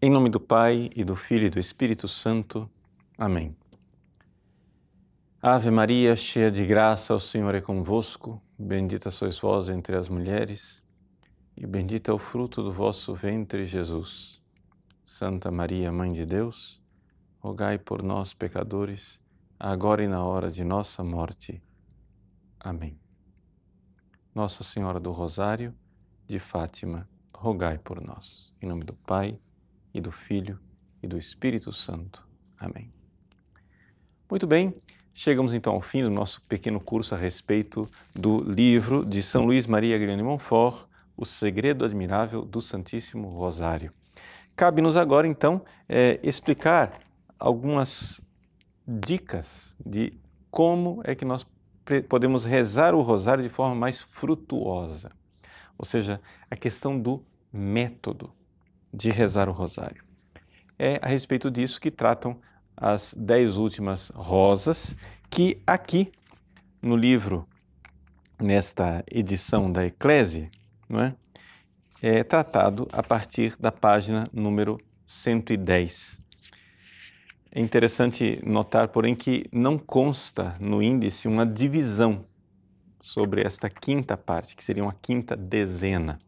Em nome do Pai, e do Filho e do Espírito Santo. Amém. Ave Maria, cheia de graça, o Senhor é convosco. Bendita sois vós entre as mulheres, e bendito é o fruto do vosso ventre, Jesus. Santa Maria, Mãe de Deus, rogai por nós, pecadores, agora e na hora de nossa morte. Amém. Nossa Senhora do Rosário, de Fátima, rogai por nós. Em nome do Pai, e do Filho, e do Espírito Santo. Amém. Muito bem, chegamos então ao fim do nosso pequeno curso a respeito do livro de São Luís Maria Grignani de Montfort, O Segredo Admirável do Santíssimo Rosário. Cabe-nos agora, então, explicar algumas dicas de como é que nós podemos rezar o rosário de forma mais frutuosa. Ou seja, a questão do método de rezar o rosário. É a respeito disso que tratam as 10 últimas rosas, que aqui no livro, nesta edição da Eclésia, não é tratado a partir da página número 110. É interessante notar, porém, que não consta no índice uma divisão sobre esta quinta parte, que seria uma quinta dezena,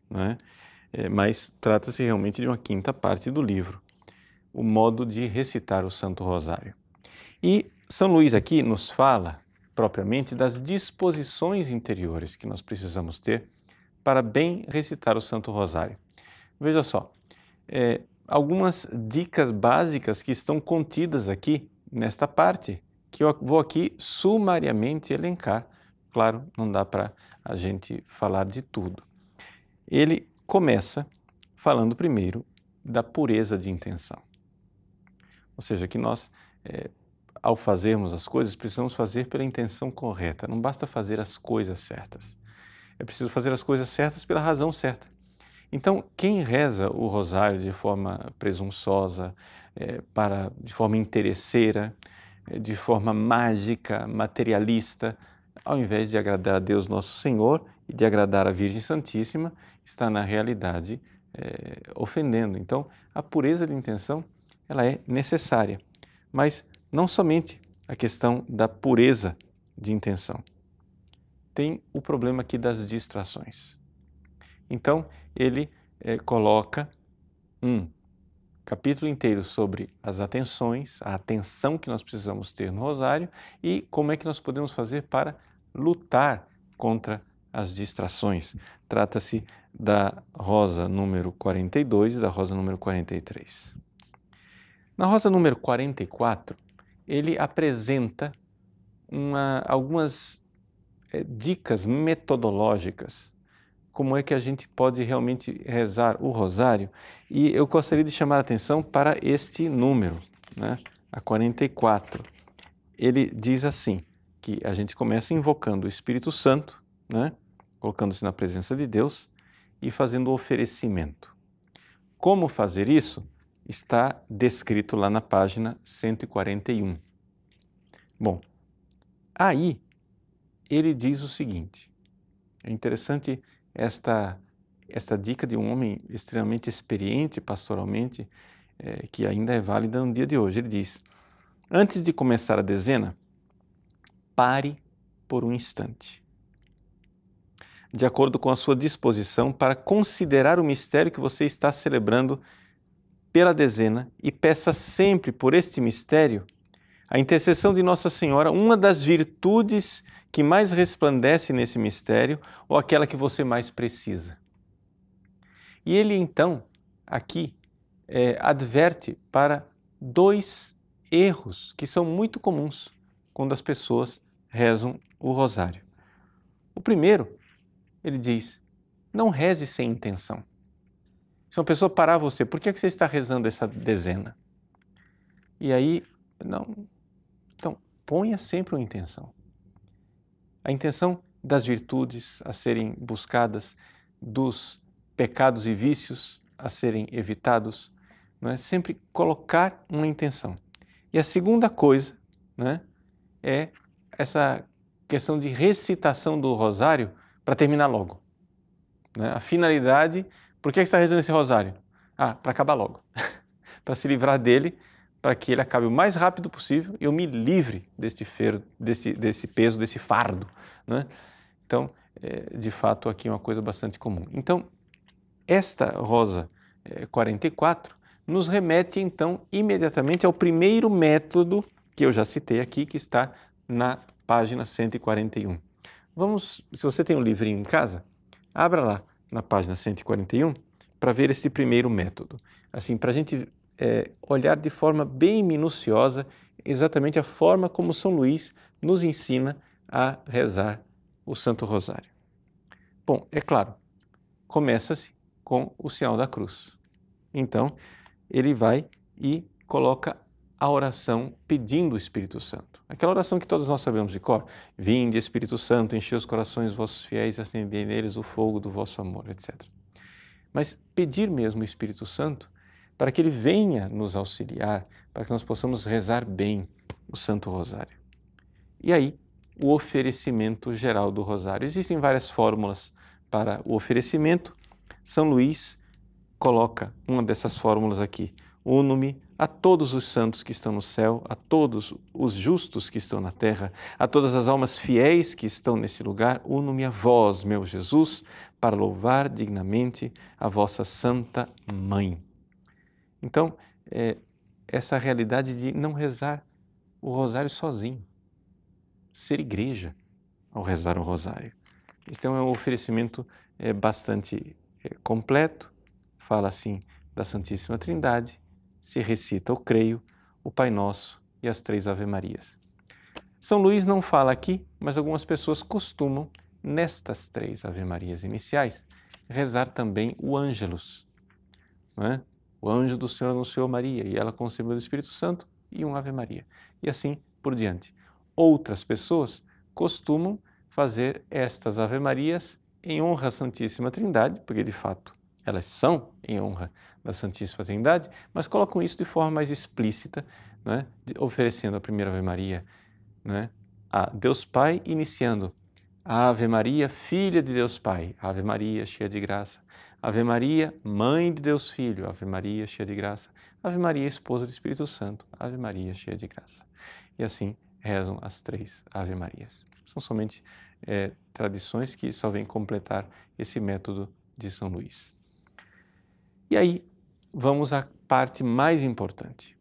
não é? Mas trata-se realmente de uma quinta parte do livro, o modo de recitar o Santo Rosário. E São Luís aqui nos fala propriamente das disposições interiores que nós precisamos ter para bem recitar o Santo Rosário. Veja só, algumas dicas básicas que estão contidas aqui nesta parte, que eu vou aqui sumariamente elencar. Claro, não dá para a gente falar de tudo. Ele começa falando primeiro da pureza de intenção. Ou seja, que nós, ao fazermos as coisas, precisamos fazer pela intenção correta. Não basta fazer as coisas certas. É preciso fazer as coisas certas pela razão certa. Então, quem reza o rosário de forma presunçosa, de forma interesseira, de forma mágica, materialista, ao invés de agradar a Deus Nosso Senhor e de agradar a Virgem Santíssima, está na realidade ofendendo. Então, a pureza de intenção, ela é necessária, mas não somente a questão da pureza de intenção. Tem o problema aqui das distrações. Então, ele coloca um capítulo inteiro sobre as atenções, a atenção que nós precisamos ter no rosário e como é que nós podemos fazer para lutar contra as distrações. Trata-se da rosa número 42 e da rosa número 43. Na rosa número 44, ele apresenta algumas dicas metodológicas, como é que a gente pode realmente rezar o rosário, e eu gostaria de chamar a atenção para este número, né? A 44. Ele diz assim, que a gente começa invocando o Espírito Santo, né? Colocando-se na presença de Deus e fazendo o oferecimento. Como fazer isso? Está descrito lá na página 141. Bom, aí ele diz o seguinte, é interessante esta dica de um homem extremamente experiente pastoralmente, que ainda é válida no dia de hoje. Ele diz, antes de começar a dezena, pare por um instante, de acordo com a sua disposição, para considerar o mistério que você está celebrando pela dezena e peça sempre por este mistério a intercessão de Nossa Senhora, uma das virtudes que mais resplandece nesse mistério ou aquela que você mais precisa. E ele então, aqui, adverte para 2 erros que são muito comuns quando as pessoas rezam o rosário. O primeiro, ele diz, não reze sem intenção. Se uma pessoa parar você, por que você está rezando essa dezena? E aí, não. Então, ponha sempre uma intenção. A intenção das virtudes a serem buscadas, dos pecados e vícios a serem evitados, não é? Sempre colocar uma intenção. E a segunda coisa, né, é essa questão de recitação do rosário para terminar logo. Né? A finalidade, por que você está rezando esse rosário? para acabar logo, para se livrar dele, para que ele acabe o mais rápido possível e eu me livre desse peso, desse fardo, né? Então, de fato, aqui é uma coisa bastante comum. Então, esta rosa 44 nos remete, então, imediatamente ao primeiro método que eu já citei aqui, que está na página 141. Se você tem um livrinho em casa, abra lá na página 141 para ver esse primeiro método. Assim, para a gente olhar de forma bem minuciosa exatamente a forma como São Luís nos ensina a rezar o Santo Rosário. Bom, é claro, começa-se com o sinal da cruz. Então, ele vai e coloca a oração pedindo o Espírito Santo. Aquela oração que todos nós sabemos de cor. Vinde, Espírito Santo, enchei os corações dos vossos fiéis e acendei neles o fogo do vosso amor, etc. Mas pedir mesmo o Espírito Santo para que ele venha nos auxiliar, para que nós possamos rezar bem o Santo Rosário. E aí, o oferecimento geral do Rosário. Existem várias fórmulas para o oferecimento. São Luís coloca uma dessas fórmulas aqui. Uno-me a todos os santos que estão no céu, a todos os justos que estão na terra, a todas as almas fiéis que estão nesse lugar, uno-me a vós, meu Jesus, para louvar dignamente a vossa Santa Mãe. Então, essa realidade de não rezar o rosário sozinho, ser igreja ao rezar o rosário. Então é um oferecimento bastante completo, fala assim da Santíssima Trindade, se recita o Creio, o Pai Nosso e as 3 Ave-Marias. São Luís não fala aqui, mas algumas pessoas costumam, nestas 3 Ave-Marias iniciais, rezar também o Ângelus, não é? O anjo do Senhor anunciou Maria e ela concebeu do Espírito Santo e um Ave Maria. E assim por diante. Outras pessoas costumam fazer estas Ave-Marias em honra à Santíssima Trindade, porque de fato elas são em honra da Santíssima Trindade, mas colocam isso de forma mais explícita, né? Oferecendo a primeira Ave Maria, né? A Deus Pai, iniciando a Ave Maria, Filha de Deus Pai, Ave Maria, cheia de graça. Ave Maria, Mãe de Deus Filho, Ave Maria, cheia de graça. Ave Maria, Esposa do Espírito Santo, Ave Maria, cheia de graça. E assim rezam as 3 Ave Marias. São somente tradições que só vêm completar esse método de São Luís. E aí vamos à parte mais importante,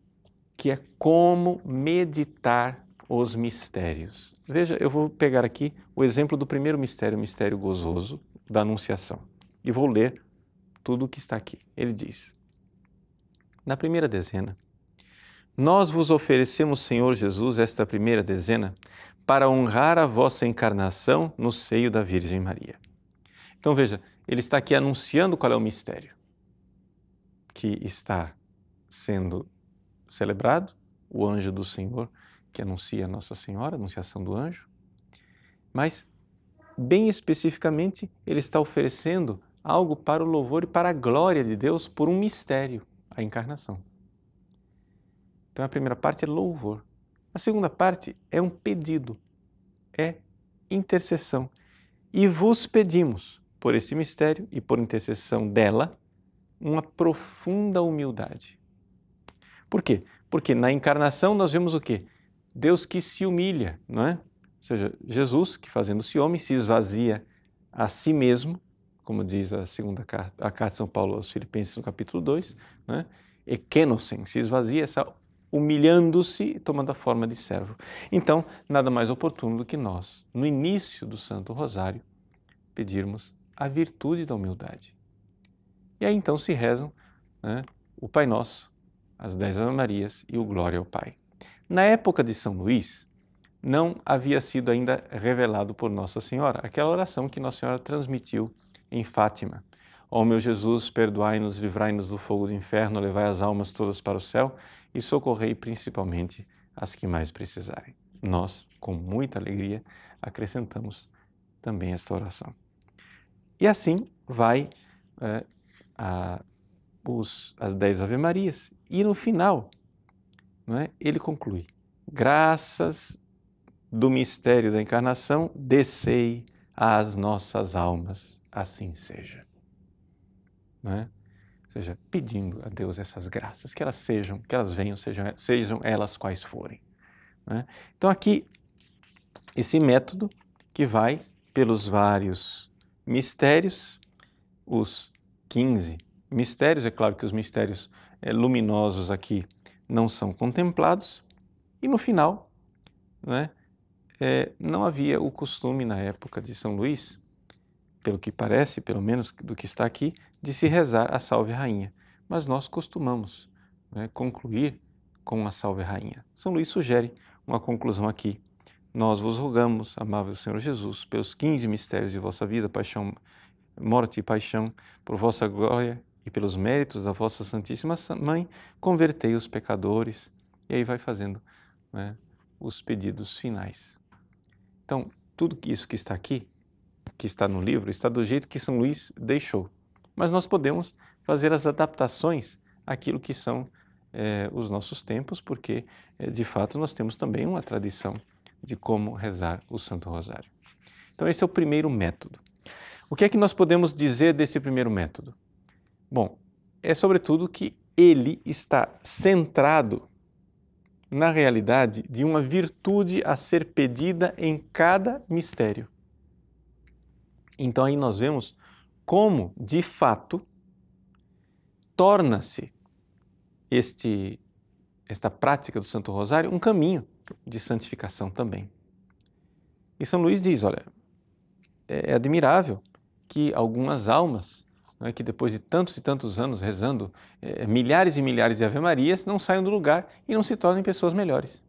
que é como meditar os mistérios. Veja, eu vou pegar aqui o exemplo do primeiro mistério, o mistério gozoso da Anunciação, e vou ler tudo o que está aqui. Ele diz, na primeira dezena, nós vos oferecemos, Senhor Jesus, esta primeira dezena para honrar a vossa encarnação no seio da Virgem Maria. Então veja, ele está aqui anunciando qual é o mistério que está sendo celebrado, o anjo do Senhor que anuncia a Nossa Senhora, a anunciação do anjo, mas bem especificamente ele está oferecendo algo para o louvor e para a glória de Deus por um mistério, a encarnação. Então a primeira parte é louvor. A segunda parte é um pedido, é intercessão. E vos pedimos, por esse mistério e por intercessão dela, uma profunda humildade. Por quê? Porque na encarnação nós vemos o quê? Deus que se humilha, não é? Ou seja, Jesus, que fazendo-se homem, se esvazia a si mesmo, como diz a carta de São Paulo aos Filipenses no capítulo 2, né? Ekenosen, se esvazia, humilhando-se, tomando a forma de servo. Então, nada mais oportuno do que nós, no início do Santo Rosário, pedirmos a virtude da humildade. E aí então se rezam, né, o Pai Nosso, as 10 Ave-Marias e o Glória ao Pai. Na época de São Luís, não havia sido ainda revelado por Nossa Senhora aquela oração que Nossa Senhora transmitiu em Fátima. Ó meu Jesus, perdoai-nos, livrai-nos do fogo do inferno, levai as almas todas para o céu e socorrei principalmente as que mais precisarem. Nós, com muita alegria, acrescentamos também esta oração. E assim vai as 10 Ave-Marias. E no final, não é, ele conclui, graças do mistério da encarnação, descei às nossas almas, assim seja. Não é? ou seja, pedindo a Deus essas graças, que elas venham, sejam elas quais forem. Né? Então aqui, esse método que vai pelos vários mistérios, os 15 mistérios, é claro que os mistérios luminosos aqui não são contemplados, e no final, né, não havia o costume na época de São Luís, pelo que parece, pelo menos do que está aqui, de se rezar a Salve Rainha. Mas nós costumamos, né, concluir com a Salve Rainha. São Luís sugere uma conclusão aqui. Nós vos rogamos, amável Senhor Jesus, pelos 15 mistérios de vossa vida, paixão, morte e paixão, por vossa glória e pelos méritos da vossa Santíssima Mãe, convertei os pecadores. E aí vai fazendo, né, os pedidos finais. Então, tudo isso que está aqui, que está no livro, está do jeito que São Luís deixou. Mas nós podemos fazer as adaptações àquilo que são os nossos tempos, porque, de fato, nós temos também uma tradição de como rezar o Santo Rosário. Então, esse é o primeiro método. O que é que nós podemos dizer desse primeiro método? Bom, é sobretudo que ele está centrado na realidade de uma virtude a ser pedida em cada mistério. Então aí nós vemos como, de fato, torna-se esta prática do Santo Rosário um caminho de santificação também. E São Luís diz, olha, é admirável que algumas almas, né, que depois de tantos e tantos anos rezando milhares e milhares de Ave-Marias, não saiam do lugar e não se tornem pessoas melhores.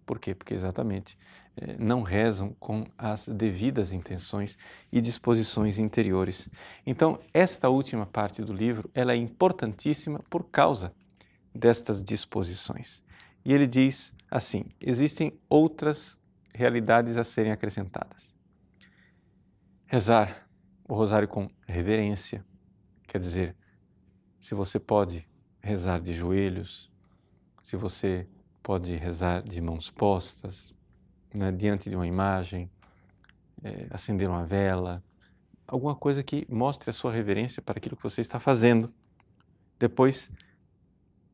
Por quê? Porque exatamente não rezam com as devidas intenções e disposições interiores. Então, esta última parte do livro, ela é importantíssima por causa destas disposições. E ele diz assim, existem outras realidades a serem acrescentadas. Rezar o rosário com reverência, quer dizer, se você pode rezar de joelhos, se você pode rezar de mãos postas, né, diante de uma imagem, acender uma vela, alguma coisa que mostre a sua reverência para aquilo que você está fazendo. Depois,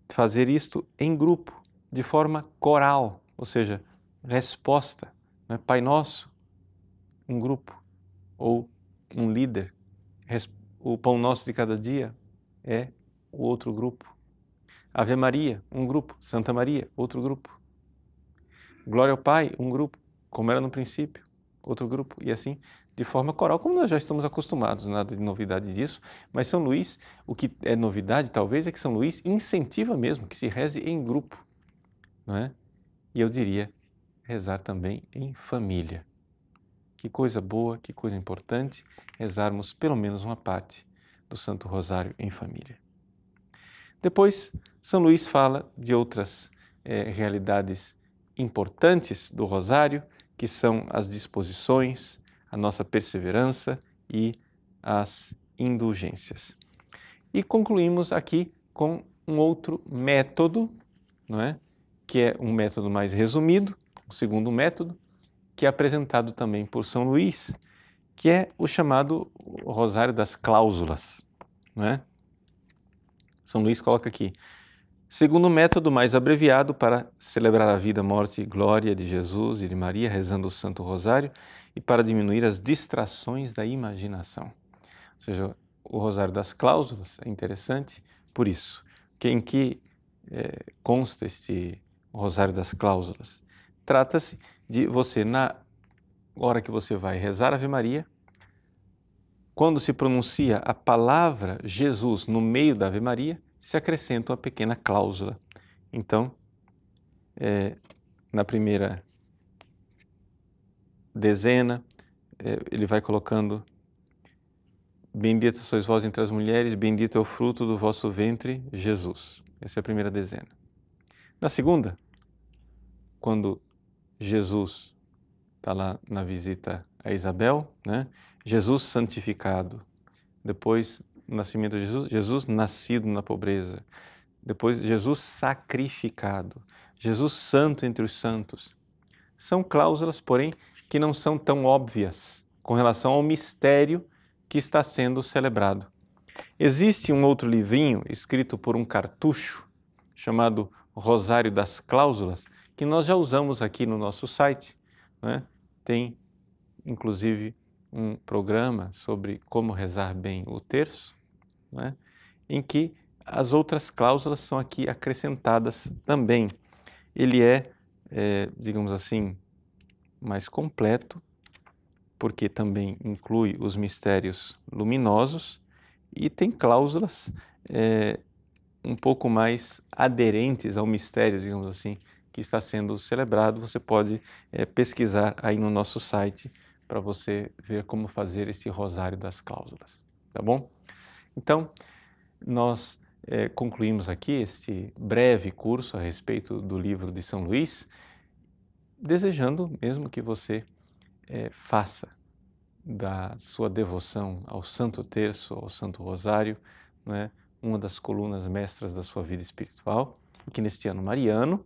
fazer isto em grupo, de forma coral, ou seja, resposta, né? Pai Nosso, um grupo, ou um líder. O Pão Nosso de cada dia é o outro grupo. Ave Maria, um grupo. Santa Maria, outro grupo. Glória ao Pai, um grupo, como era no princípio, outro grupo, e assim, de forma coral, como nós já estamos acostumados, nada de novidade disso, mas São Luís, o que é novidade talvez é que São Luís incentiva mesmo que se reze em grupo, não é? E eu diria, rezar também em família. Que coisa boa, que coisa importante, rezarmos pelo menos uma parte do Santo Rosário em família. Depois, São Luís fala de outras realidades importantes do Rosário, que são as disposições, a nossa perseverança e as indulgências. E concluímos aqui com um outro método, não é? Que é um método mais resumido, o segundo método, que é apresentado também por São Luís, que é o chamado Rosário das Cláusulas, não é? São Luís coloca aqui, segundo método mais abreviado para celebrar a vida, morte e glória de Jesus e de Maria, rezando o Santo Rosário, e para diminuir as distrações da imaginação. Ou seja, o Rosário das Cláusulas é interessante por isso. Em que consta este Rosário das Cláusulas? Trata-se de você, na hora que você vai rezar a Ave Maria, quando se pronuncia a palavra Jesus no meio da Ave Maria, se acrescenta uma pequena cláusula. Então, na primeira dezena, ele vai colocando: bendita sois vós entre as mulheres, bendito é o fruto do vosso ventre, Jesus. Essa é a primeira dezena. Na segunda, quando Jesus está lá na visita a Isabel, né? Jesus santificado. Depois, o nascimento de Jesus, Jesus nascido na pobreza. Depois, Jesus sacrificado. Jesus santo entre os santos. São cláusulas, porém, que não são tão óbvias com relação ao mistério que está sendo celebrado. Existe um outro livrinho escrito por um cartucho chamado Rosário das Cláusulas, que nós já usamos aqui no nosso site, né? Tem inclusive um programa sobre como rezar bem o terço, né? Em que as outras cláusulas são aqui acrescentadas também. Ele digamos assim, mais completo, porque também inclui os mistérios luminosos e tem cláusulas um pouco mais aderentes ao mistério, digamos assim, que está sendo celebrado. Você pode pesquisar aí no nosso site para você ver como fazer esse rosário das cláusulas, tá bom? Então, nós concluímos aqui este breve curso a respeito do livro de São Luís, desejando mesmo que você faça da sua devoção ao Santo Terço, ao Santo Rosário, né, uma das colunas mestras da sua vida espiritual, e que neste ano mariano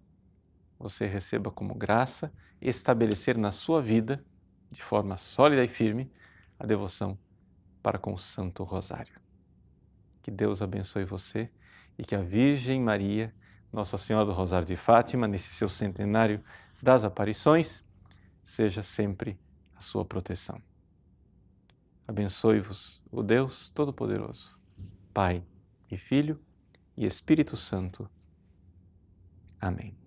você receba como graça estabelecer na sua vida, de forma sólida e firme, a devoção para com o Santo Rosário. Que Deus abençoe você e que a Virgem Maria, Nossa Senhora do Rosário de Fátima, nesse seu centenário das aparições, seja sempre a sua proteção. Abençoe-vos o Deus Todo-Poderoso, Pai e Filho e Espírito Santo. Amém.